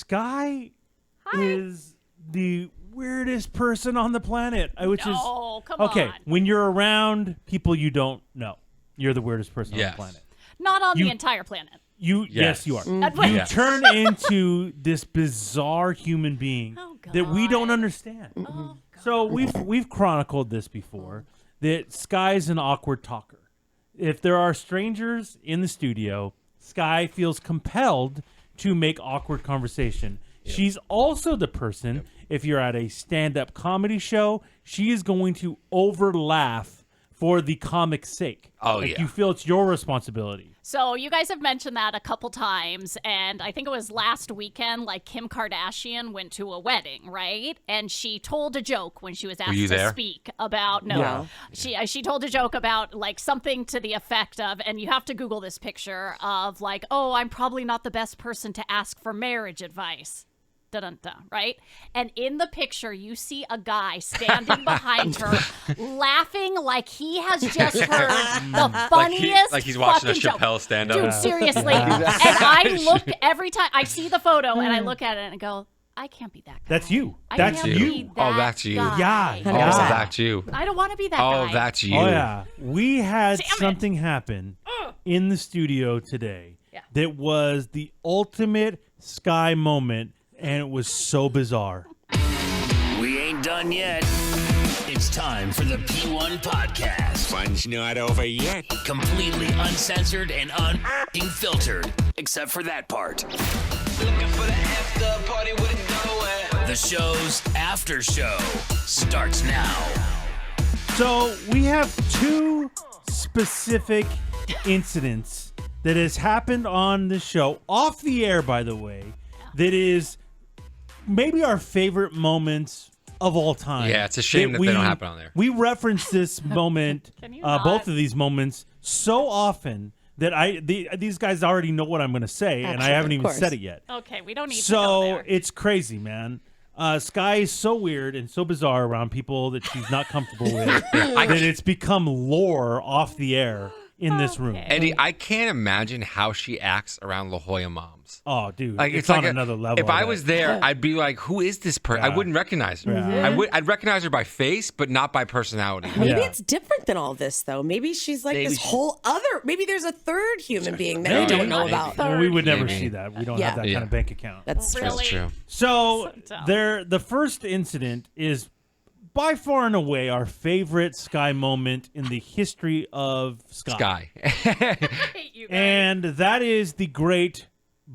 Sky is the weirdest person on the planet. Come on. Okay, when you're around people you don't know, you're the weirdest person on the planet. Not on the entire planet. Yes, you are. You turn into this bizarre human being that we don't understand. So we've chronicled this before, that Sky's an awkward talker. If there are strangers in the studio, Sky feels compelled to make awkward conversation. She's also the person, if you're at a stand-up comedy show, she is going to over-laugh for the comic's sake. You feel it's your responsibility. So you guys have mentioned that a couple times, and I think it was last weekend, like Kim Kardashian went to a wedding, right? And she told a joke when she was asked to speak about, she told a joke about like something to the effect of, and you have to Google this picture of like, oh, I'm probably not the best person to ask for marriage advice. Right? And in the picture, you see a guy standing behind her, laughing like he has just heard the funniest like he's watching a Chappelle joke. stand-up. Dude, seriously. And I look every time I see the photo and I look at it and go, I can't be that guy. That's you. That's you. That's you. Yeah. Oh, that's you. I don't want to be that guy. Oh, that's you. Oh, yeah. We had something happen in the studio today that was the ultimate Sky moment. And it was so bizarre. We ain't done yet. It's time for the P1 Podcast. Fun's not over yet. Completely uncensored and unfiltered. Except for that part. Looking for the after party with it going. The show's after show starts now. So we have two specific incidents that has happened on the show, off the air, by the way, that is maybe our favorite moments of all time. Yeah, it's a shame that they don't happen on there. We reference this moment, both of these moments, so often that these guys already know what I'm going to say, and I haven't even said it yet. Okay, we don't need to go there. So it's crazy, man. Sky is so weird and so bizarre around people that she's not comfortable with that it's become lore off the air in this room. Eddie, I can't imagine how she acts around La Jolla moms. Oh, dude, it's on another level. If I was there, I'd be like, "Who is this person?" I wouldn't recognize her. I'd recognize her by face, but not by personality. Maybe it's different than all this, though. Maybe she's like this whole other. Maybe there's a third human being that we don't know about. Well, we would never see that. We don't have that kind of bank account. That's true. So the first incident is by far and away our favorite Sky moment in the history of Sky. And that is the great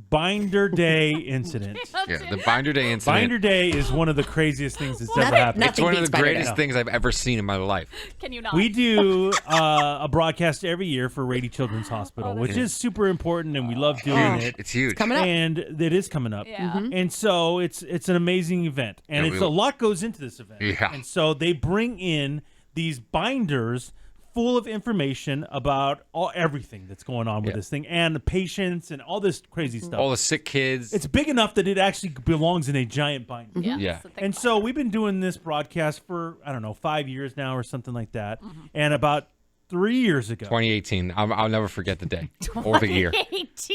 Binder Day incident. The Binder Day incident. Binder Day is one of the craziest things that's ever happened. It's one of the greatest things I've ever seen in my life. Can you not? We do a broadcast every year for Rady Children's Hospital, which is super important, and we love doing it. It's huge. It's coming up. And it is coming up. Yeah. And so it's an amazing event. And a lot goes into this event. Yeah. And so they bring in these binders full of information about everything that's going on with this thing and the patients and all this crazy stuff. All the sick kids. It's big enough that it actually belongs in a giant binder. Yeah. And so we've been doing this broadcast for, 5 years now or something like that. And about 3 years ago. 2018. I'll never forget the day or the year.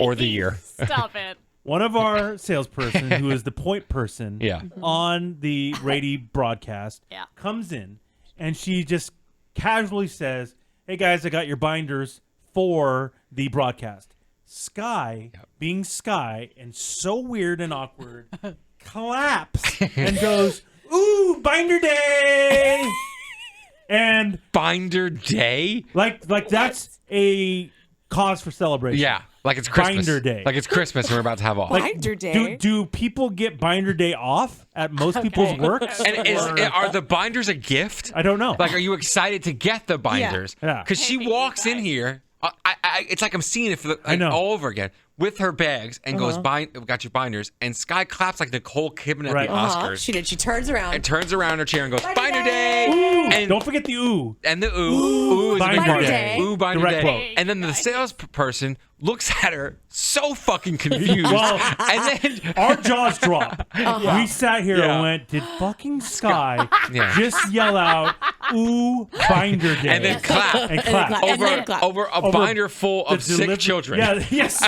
Or the year. Stop it. One of our salesperson, who is the point person on the Rady broadcast, comes in and she just casually says, "Hey guys, I got your binders for the broadcast." Sky, being Sky and so weird and awkward, claps and goes, "Ooh, Binder Day!" And Binder Day? Like that's a cause for celebration. Yeah, like it's Christmas. Binder Day. Like it's Christmas and we're about to have off. Binder Day. Do people get Binder Day off at most people's works? And are the binders a gift? I don't know. Like, are you excited to get the binders? Yeah. Because she walks in here. It's like I'm seeing it for all over again with her bags and goes, "Got your binders." And Sky claps like Nicole Kidman at the Oscars. She did. She turns around. And turns around in her chair and goes, "Binder Day!" Ooh, And don't forget the ooh. And the ooh. Ooh is Binder a big part. Day. Ooh, Binder Direct Day. quote. And then the salesperson looks at her so fucking confused. And then our jaws dropped. We sat here and went, did fucking Sky just yell out, ooh, binder day? And then clap. And clap. Over a binder full of sick children. Yeah, yes.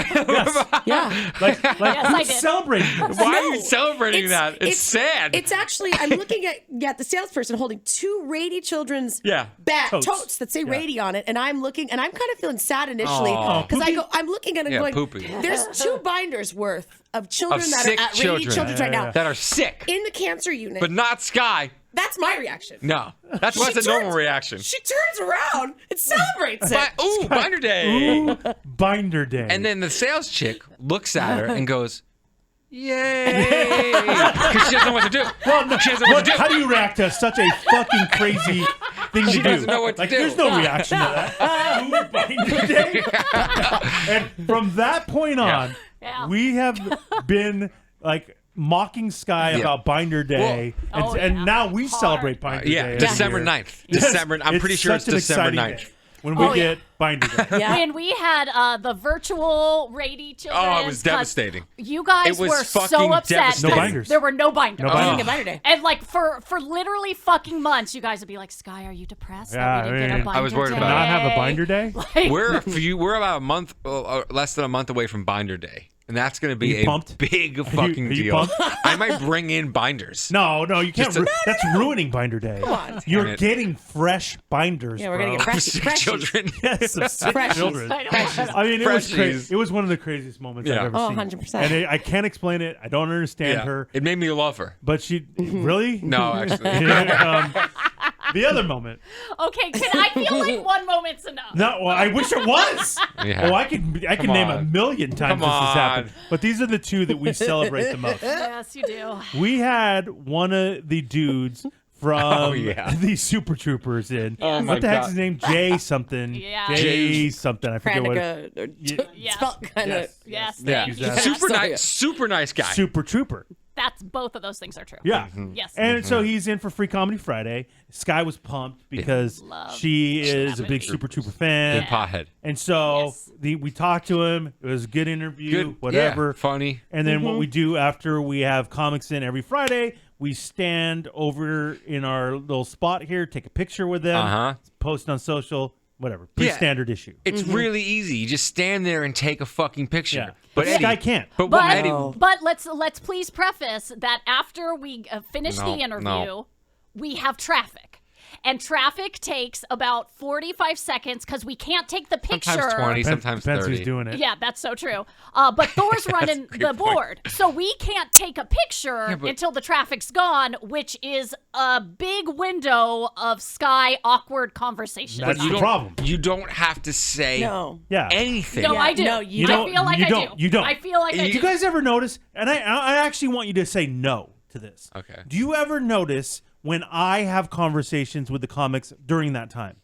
Yeah. Like I who's did. celebrating this? Why are you celebrating that? It's sad. It's actually, I'm looking at the salesperson holding 2 Rady children's totes that say Rady on it, and I'm looking, and I'm kind of feeling sad initially because I'm looking at it going, poopy. there's 2 binders worth of children that are sick at Rady children right now that are sick in the cancer unit. but not Sky. That's my reaction. No, that's a normal reaction. She turns around and celebrates it. Ooh, binder day. Ooh, binder day. And then the sales chick looks at her and goes, yay, because she doesn't know what to do. Well, no, she doesn't know what to do. How do you react to such a fucking crazy thing to do? She doesn't know what to do. There's no reaction to that. Ooh, binder day. And from that point on, we have been like mocking Sky about Binder Day, and now we celebrate Binder Day. December 9th. I'm pretty sure it's December 9th. When we get Binder Day. When we had the virtual Rady children. Oh, it was devastating. You guys was were fucking so upset. devastating. No binders. There were no binders. No binders. Binder Day. And like for literally fucking months, you guys would be like, Sky, are you depressed that we didn't get a binder I was worried day? about Not have a Binder Day? We're about a month, less than a month away from Binder Day. And that's going to be big fucking are you deal. pumped? I might bring in binders. No, you can't. That's ruining Binder Day. Come on. You're getting fresh binders. Yeah, we're going to get Sick children. Yes, of sick children. I mean, it was crazy. It was one of the craziest moments I've ever seen. 100%. And I can't explain it. I don't understand her. It made me love her. But she really? No, actually. The other moment. Okay, I feel like one moment's enough. No, well, I wish it was. Yeah. Oh, I can name a million times this has happened. on. But these are the 2 that we celebrate the most. Yes, you do. We had one of the dudes from the Super Troopers in. Oh my what the heck's God. his name? Jay something. Yeah. Jay something. I forget what. Yes. Spelled kind of. Yes. Yeah. Thank you. Super nice guy. Super Trooper. That's both of those things are true. Yeah. Yes. And so he's in for Free Comedy Friday. Sky was pumped because she is a big Super Trooper fan. Big pothead. And so we talked to him. It was a good interview, whatever. Funny. And then what we do after we have comics in every Friday, we stand over in our little spot here, take a picture with them, post on social, whatever. Pretty standard issue. It's really easy. You just stand there and take a fucking picture. Yeah. But This guy can't. But let's please preface that after we finish the interview, we have traffic. And traffic takes about 45 seconds because we can't take the picture. Sometimes 20, sometimes Depends 30. who's doing it. Yeah, that's so true. But Thor's running the board. So we can't take a picture until the traffic's gone, which is a big window of Sky awkward conversation. That's the problem. You don't have to say anything. No, I do. No, I feel like I do. You don't. I feel like I do. Do you guys ever notice, and I actually want you to say no to this. Okay. Do you ever notice when I have conversations with the comics during that time?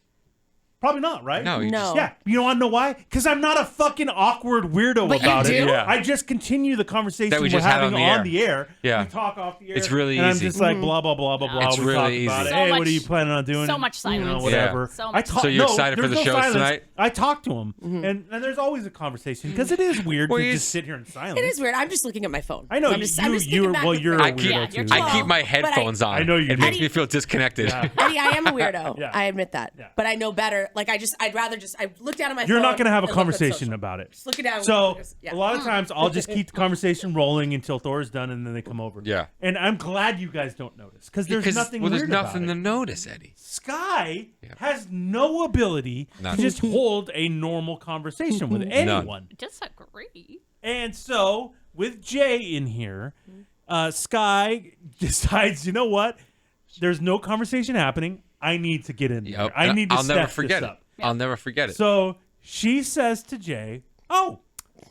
Probably not, right? No. Yeah. You want to know why? Because I'm not a fucking awkward weirdo about it. Yeah. I just continue the conversation That we we're just had having on the air. Yeah. We talk off the air. It's really and easy. I'm just like blah, blah, blah, blah, blah. It's we really talk about easy. it. So Hey, much- what are you planning on doing? so much silence. Whatever. So much So you're excited for there's the shows silence. tonight? I talk to him, and there's always a conversation because it is weird to just sit here in silence. It is weird. I'm just looking at my phone. I know I'm just thinking back and you're forth. a weirdo too. I keep my headphones on. I know you It do. makes me feel disconnected. Yeah. Eddie, I am a weirdo. Yeah. I admit that. Yeah. But I know better. Like I'd rather I look down at my phone. You're not going to have a and look at conversation social. about it. Just look it down. So Yeah. a lot of times I'll just keep the conversation rolling until Thor's done, and then they come over. Yeah. And I'm glad you guys don't notice because there's nothing there's weird nothing about to it. notice, Eddie. Sky has no ability to just hold a normal conversation with anyone. Disagree. And so with Jay in here, Sky decides, you know what? There's no conversation happening. I need to get in there. I need to I'll never step forget this it. up. I'll never forget it. So she says to Jay, "Oh,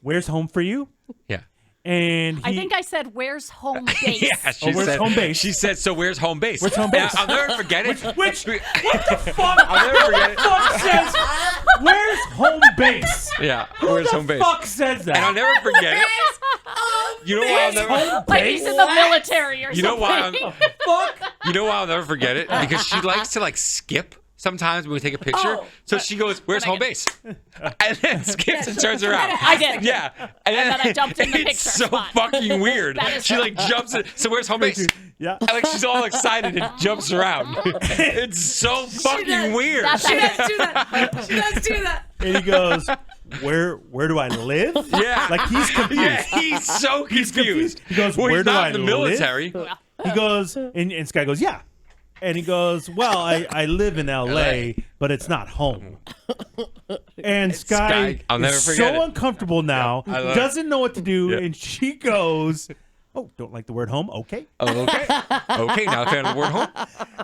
where's home for you?" Yeah. And I think I said, "Where's home base?" Yeah, she where's said, home base? She said, "So where's home base?" Where's home base? And I'll never forget it. What the fuck? I'll never forget it. Fuck says, "Where's home base?" Yeah, where's home base? Fuck says that. And I'll never forget it. You know why I'll never? Like he's in the military or You know something. why? You know why I'll never forget it? Because she likes to like skip sometimes when we take a picture. So she goes, "Where's home base?" And then skips and turns around. I did. Yeah. And then I jumped in the picture It's so spot. fucking weird. She so like jumps in. So where's home base? Yeah. And, like she's all excited and jumps around. It's so fucking weird. She does do that. She does do that. And he goes, where do I live? Yeah. Like he's confused. Yeah, he's so confused. He goes, well, where he's do not I in the live? military. He goes, and Sky goes, yeah. And he goes, well, I live in LA, but it's not home. And Sky I'll never is forget so it. uncomfortable now, Yeah, doesn't know what to do, Yeah. and she goes, oh, don't like the word home? Okay. Oh, okay. Okay, now a fan of the word home.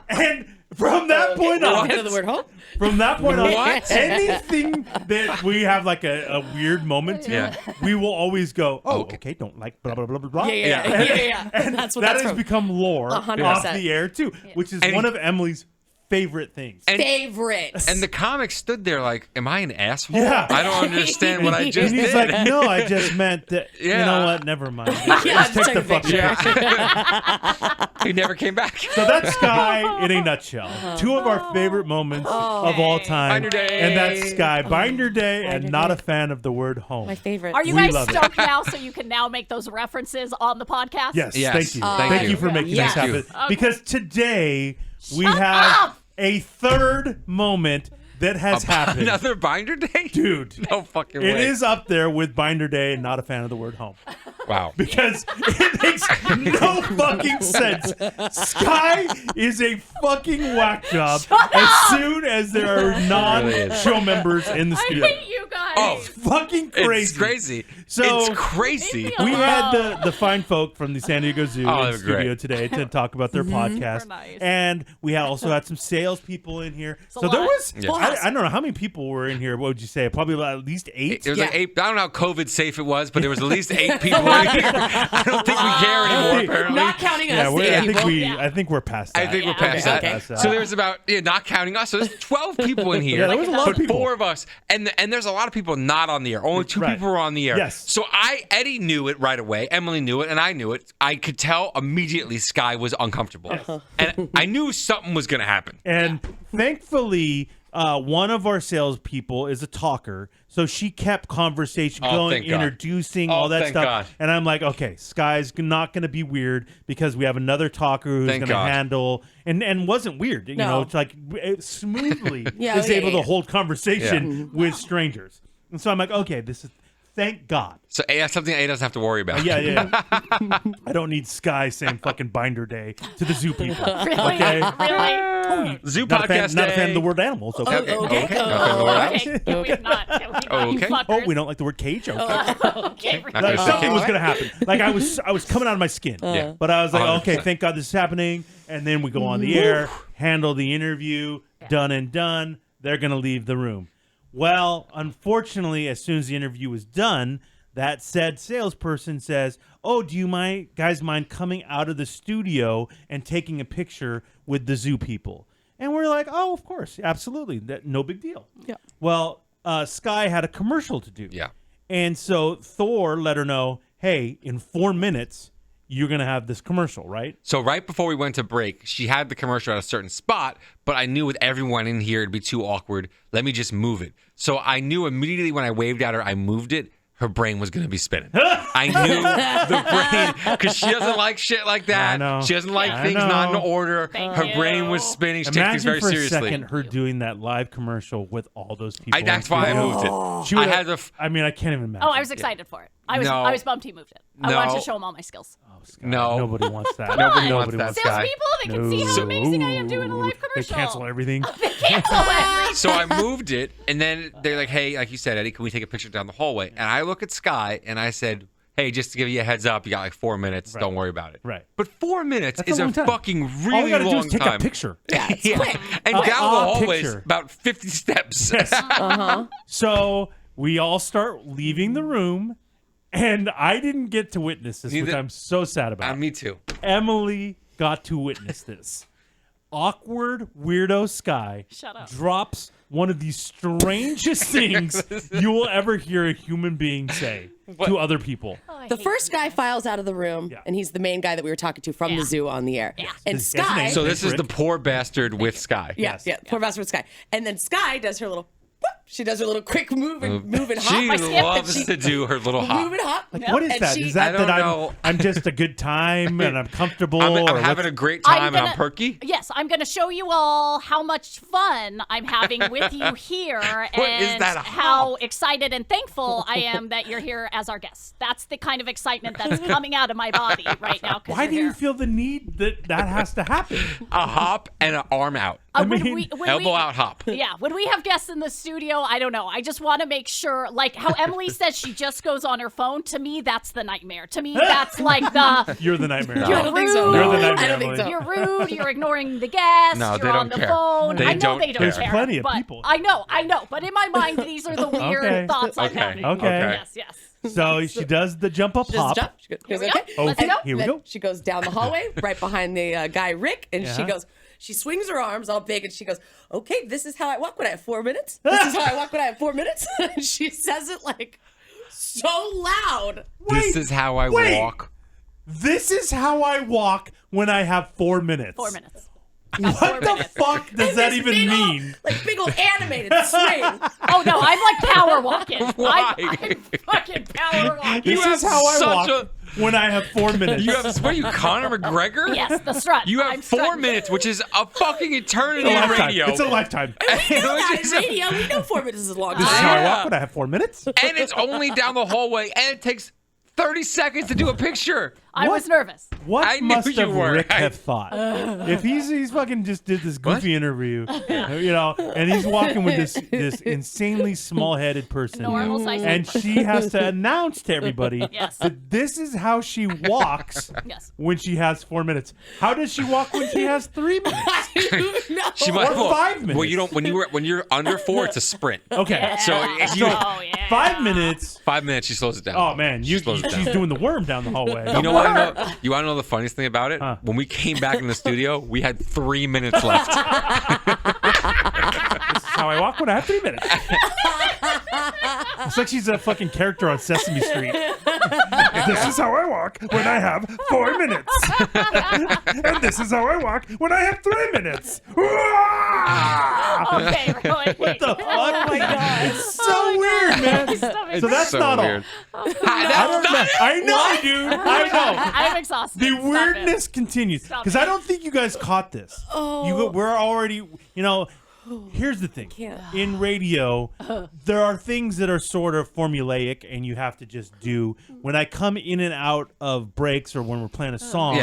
And from that point on, The word home. from that point on, What? anything that we have like a weird moment to, Yeah. we will always go, oh, okay, don't like blah, blah, blah, blah, blah. Yeah. And That's what that that's has from. become lore 100%. off the air too, which is And one of Emily's favorite things. Favorite. And the comic stood there like, am I an asshole? Yeah. I don't understand what I And just he's did. like, no, I just meant that. You Yeah. know what? Never mind. Yeah, Just take the fucking picture. He never came back. So that's Sky in a nutshell. Two of our favorite moments of all time. Binder Day. And that's Sky. Binder Day and not a fan of the word home. My favorite. Are you We guys love it. stoked now so you can now make those references on the podcast? Yes, Yes. thank you. Thank Thank you. you for making Yes. this happen. Thank Because today we Shut have up! a third moment that has happened. Another Binder Day? Dude, No fucking it way. is up there with Binder Day and not a fan of the word home. Wow. Because it makes no fucking sense. Sky is a fucking whack job as soon as there are non-show members in the I studio. hate you guys. Oh, It's fucking crazy. It's crazy. So- it's crazy. Leave me We had alone. the fine folk from the San Diego Zoo Oh, they in were studio great. today to talk about their podcast. Super nice. And we also had some salespeople in here. a So there lot. was, Yeah. I don't know how many people were in here. What would you say? Probably about at least 8? It was like Yeah. 8. I don't know how COVID safe it was, but there was at least 8 people in here. I don't think we care anymore, apparently. Not counting Yeah, us. I think people. we. Yeah. I think we're past that. I think we're Yeah, past okay, that. okay. So there's about, not counting us, so there's 12 people in here. Yeah, there was a lot of but people. 4 of us. And there's a lot of people not on the air. Only 2 Right. people were on the air. Yes. So Eddie knew it right away. Emily knew it, and I knew it. I could tell immediately Sky was uncomfortable. And I knew something was going to happen. And thankfully, one of our salespeople is a talker, so she kept conversation Oh, going, thank God. introducing Oh, all that thank stuff. God. And I'm like, okay, Sky's not going to be weird because we have another talker who's Thank going to God. handle and wasn't weird. You know, No. it's like it smoothly Yeah, is yeah, able yeah. to hold conversation with strangers. And so I'm like, okay, this is thank God. So that's something A doesn't have to worry about. Yeah. I don't need Sky saying fucking Binder Day to the zoo people. Really? Okay. Really? Zoo Not a fan, podcast not a fan day. of the word animals. Okay. Okay. Okay. Okay. Not Okay, can we not? Can we not, you Okay. fuckers? Oh, we don't like the word cage. Okay. Okay, Not Like gonna say something cage. was gonna happen. Like I was coming out of my skin. Yeah. But I was like, 100%. okay, thank God this is happening. And then we go on the air, handle the interview, done and done. They're gonna leave the room. Well, unfortunately, as soon as the interview was done, that said salesperson says, "Oh, do you guys mind coming out of the studio and taking a picture with the zoo people?" And we're like, "Oh, of course, absolutely, no big deal." Yeah. Well, Sky had a commercial to do. Yeah. And so Thor let her know, hey, in 4 minutes, you're going to have this commercial, right? So right before we went to break, she had the commercial at a certain spot, but I knew with everyone in here it'd be too awkward. Let me just move it. So I knew immediately when I waved at her, I moved it. Her brain was going to be spinning. I knew the brain, because she doesn't like shit like that. I know. She doesn't like I things know. not in order. Thank Her you. brain was spinning. She takes things Imagine very for a seriously. second her doing that live commercial with all those people. That's in why I studio. moved it. She I would had have, to. I mean, I can't even imagine. Oh, I was excited for it. I No. was bummed he moved it. I No. wanted to show him all my skills. No. Nobody wants that. Nobody wants that, Sky. Salespeople, they can see how amazing I am doing a live They commercial. cancel everything. They cancel everything. So I moved it, and then they're like, hey, like you said, Eddie, can we take a picture down the hallway? And I look at Sky, and I said, hey, just to give you a heads up, you got like 4 minutes. Right. Don't worry about it. Right. But 4 minutes That's a is long a time. fucking All we really got to do long is take time. a picture. Yeah, it's Yeah. quick. And down the hallway picture. about 50 steps. So we all start leaving the room, and I didn't get to witness this, which Neither- I'm so sad about. Me too. Emily got to witness this. awkward weirdo Sky Shut up. drops one of the strangest things you will ever hear a human being say to other people. The first guy files out of the room, and he's the main guy that we were talking to from the zoo on the air. Yeah. And Sky. So this is the poor bastard with Sky. Yeah, poor bastard with Sky. And then Sky does her little. She does her little quick move and hop. She loves to do her little hop. Move and hop. Like, what is that? Is that I'm just a good time and I'm comfortable? I'm having a great time and I'm perky? Yes, I'm going to show you all how much fun I'm having with you here and how excited and thankful I am that you're here as our guest. That's the kind of excitement that's coming out of my body right now. Why do you feel the need that has to happen? A hop and an arm out. Elbow out hop. Yeah, when we have guests in the studio, I don't know. I just want to make sure, like how Emily says she just goes on her phone. To me, that's the nightmare. To me, that's like the... You're the nightmare. I don't think so. You're the nightmare, I don't think so. You're rude. You're ignoring the guest. No, you're on the phone. They I know don't they don't care. care. There's plenty of people. I know. But in my mind, these are the weird thoughts I'm having. Okay. Yes. So she does the jump up hop. She goes, okay. Let's go. Here we go. She goes down the hallway right behind the guy Rick, and she swings her arms all big, and she goes, okay, this is how I walk when I have 4 minutes. This is how I walk when I have 4 minutes. And she says it like so loud. This is how I walk. This is how I walk when I have 4 minutes. 4 minutes. What the fuck does that even mean? Like big old animated swing. Oh no, I'm like power walking. Why? I'm fucking power walking. This is how I walk when I have 4 minutes. You have, what are you, Conor McGregor? Yes, the strut. You have I'm 4 strutting. minutes, which is a fucking eternity in radio. It's a lifetime. We know that in radio. We know 4 minutes is a long This is how I time. walk when I have 4 minutes. And it's only down the hallway, and it takes 30 seconds to do a picture. I was nervous. What I knew must you have were. Rick have thought? If he's fucking just did this goofy interview, and he's walking with this insanely small-headed person, Normal size. and she has to announce to everybody that this is how she walks when she has 4 minutes. How does she walk when she has 3 minutes? No. She might, Or 5 minutes. Well, you don't. When you're under 4, it's a sprint. Okay, So if you, 5 minutes. 5 minutes, she slows it down. Oh man, She slows it she's down. doing the worm down the hallway. You know what? You want to know the funniest thing about it? When we came back in the studio, we had 3 minutes left. This is how I walk when I have 3 minutes. It's like she's a fucking character on Sesame Street. This is how I walk when I have 4 minutes. And this is how I walk when I have 3 minutes. Okay, Roy. What the fuck? Oh my God. It's so weird, man. So that's so not weird. all. I know, dude. I know. I'm exhausted. The Stop weirdness continues Stop because it. I don't think you guys caught this. We're already, here's the thing. In radio, there are things that are sort of formulaic and you have to just do. When I come in and out of breaks or when we're playing a song,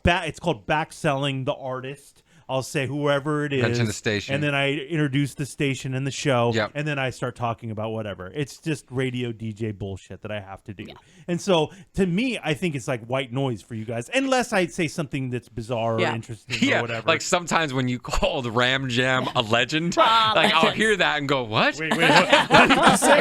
it's called backselling the artist. I'll say whoever it is. Mention the station. And then I introduce the station and the show. Yep. And then I start talking about whatever. It's just radio DJ bullshit that I have to do. Yeah. And so to me, I think it's like white noise for you guys. Unless I say something that's bizarre or interesting or whatever. Like sometimes when you call the Ram Jam a legend, I'll hear that and go, what? Wait, what did you say?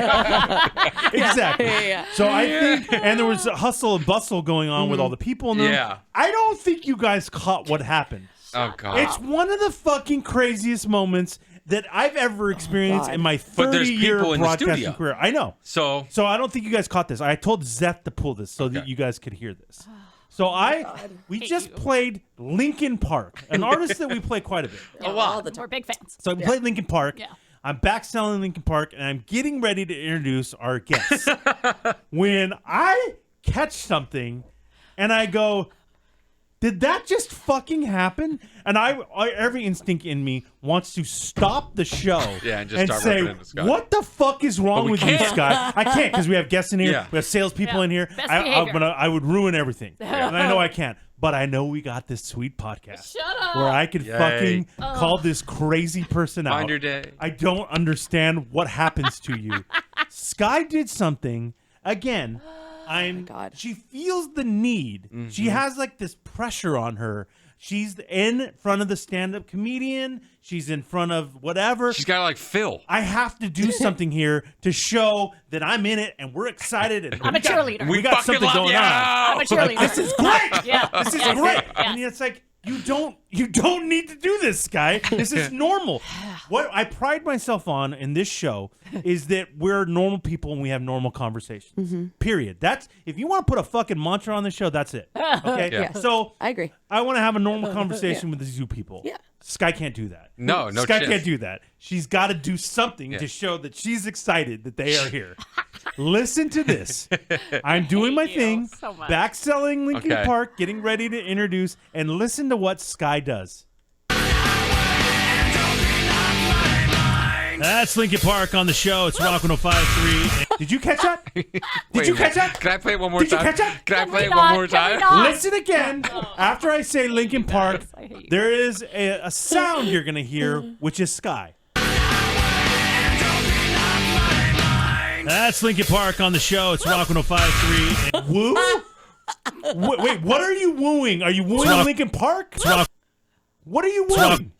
Exactly. Yeah. So I think, and there was a hustle and bustle going on with all the people in the room. Yeah. I don't think you guys caught what happened. Oh, God. It's one of the fucking craziest moments that I've ever experienced in my 30-year people in the broadcasting studio. career. I know. So I don't think you guys caught this. I told Zeth to pull this so that you guys could hear this. So we just played Linkin Park, an artist that we play quite a bit. All the time. We're big fans. So we played Linkin Park. Yeah. I'm back selling Linkin Park, and I'm getting ready to introduce our guests. When I catch something, and I go, did that just fucking happen? And every instinct in me wants to stop the show and just start say, ripping into Scott. what the fuck is wrong with you, Scott? I can't because we have guests in here. Yeah. We have salespeople in here. Best behavior. I would ruin everything. And I know I can't. But I know we got this sweet podcast Shut up. where I could fucking call this crazy person out. Find your day. I don't understand what happens to you. Sky did something again. God. She feels the need. Mm-hmm. She has like this pressure on her. She's in front of the stand-up comedian. She's in front of whatever. She's got to like Phil. I have to do something here to show that I'm in it and we're excited. And I'm a cheerleader. We got fucking something love going you. on. I'm a cheerleader. This is great. Yeah. This is Yes. great. Yeah. And it's like, You don't need to do this, Sky. This is normal. What I pride myself on in this show is that we're normal people and we have normal conversations. Period. That's if you want to put a fucking mantra on the show, that's it. Okay? Yeah. So I agree. I want to have a normal conversation with the zoo people. Yeah. Sky can't do that. No Sky chance. can't do that. She's got to do something to show that she's excited that they are here. Listen to this. I'm doing my thing, so much. back selling Lincoln Okay. Park, getting ready to introduce, and listen to what Sky does. That's Lincoln Park on the show. It's Rock 105.3. Did you catch that? Did you catch that? Can I play it one more Did you time? catch that? Can I play it not? one more Can we time? not? Listen again. After I say Lincoln Park, I hate you. there is a sound you're going to hear, which is Sky. That's Lincoln Park on the show. It's Rock 105.3. Woo? Wait, what are you wooing? Are you wooing Lincoln Park? What are you wooing?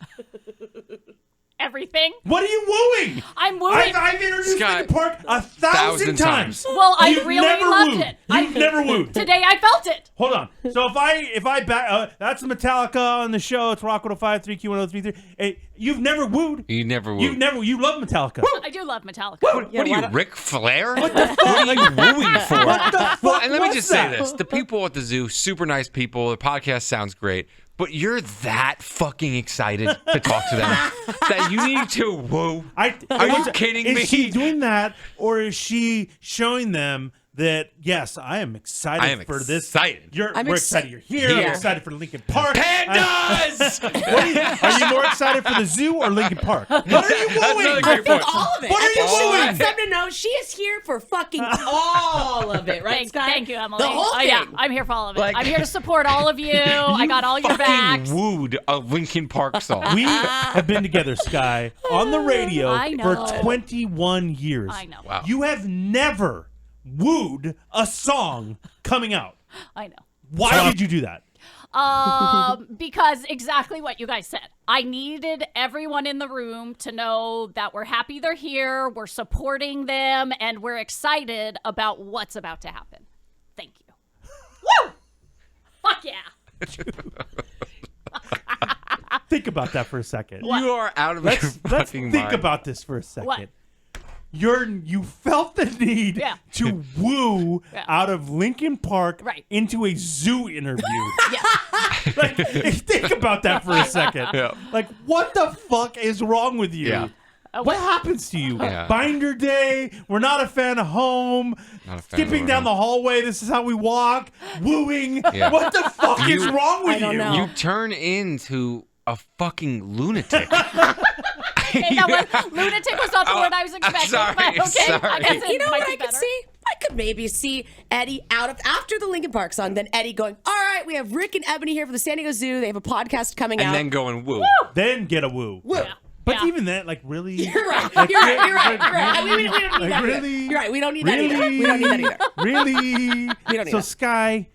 Everything. What are you wooing? I'm wooing. I've introduced Sky, Lincoln Park 1,000 times. Well, I You've really never loved wooed. it. You've never wooed. Today I felt it. Hold on. So if I back, that's Metallica on the show. It's Rock 105.3 Q1033. Hey, you've never wooed. You never wooed. You love Metallica. I do love Metallica. What are you, Ric Flair? What are you wooing for? What the fuck Well, and let me was just that? say this. The people at the zoo, super nice people. The podcast sounds great. But you're that fucking excited to talk to them that you need to woo. Are you kidding me? Is she doing that, or is she showing them that, yes, I am excited for this? Excited. We're excited you're here. Here. I'm excited for Lincoln Park. Pandas! Are you more excited for the zoo or Lincoln Park? What are you That's wooing? another great point. All of it. What are you She wooing? wants them to know she is here for fucking all of it, right, Sky? Thank you, Emily. The whole thing. Yeah, I'm here for all of it. Like- I'm here to support all of you. I got all your backs. Fucking wooed a Linkin Park song. We have been together, Sky, on the radio I for know. 21 years. I know. Wow. You have never wooed a song coming out. I know. Why did you do that? Because exactly what you guys said. I needed everyone in the room to know that we're happy they're here, we're supporting them, and we're excited about what's about to happen. Thank you. Woo! Fuck yeah. Think about that for a second. You are out of your Let's fucking think mind. about this for a second. What? You felt the need Yeah. to woo Yeah. out of Lincoln Park Right. into a zoo interview. Yes. Like, think about that for a second. Yeah. Like, what the fuck is wrong with you? Yeah. What happens to you? Yeah. Binder day. We're not a fan of home. Not a fan of Skipping home. down the hallway. This is how we walk. Wooing. Yeah. What the fuck is wrong with I don't you? know. You turn into a fucking lunatic. Okay, lunatic was not the word I was expecting. sorry, but okay, sorry. I guess it You know might what be I could better. see? I could maybe see Eddie after the Linkin Park song, then Eddie going, all right, we have Rick and Ebony here for the San Diego Zoo. They have a podcast coming out. And then going woo. Then get a woo. Yeah. But Yeah. even that, like, really? You're right. Like, You're right. I mean, we don't need like, that really? either. You're right. We don't need Really? that either. We don't need that either. Really? don't need So, that. Sky,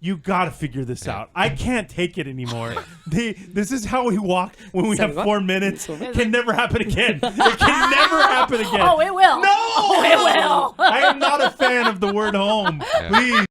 you got to figure this out. I can't take it anymore. This is how we walk when we So have what? 4 minutes. It can never happen again. It can never happen again. Oh, it will. No! It will. I am not a fan of the word home. Please.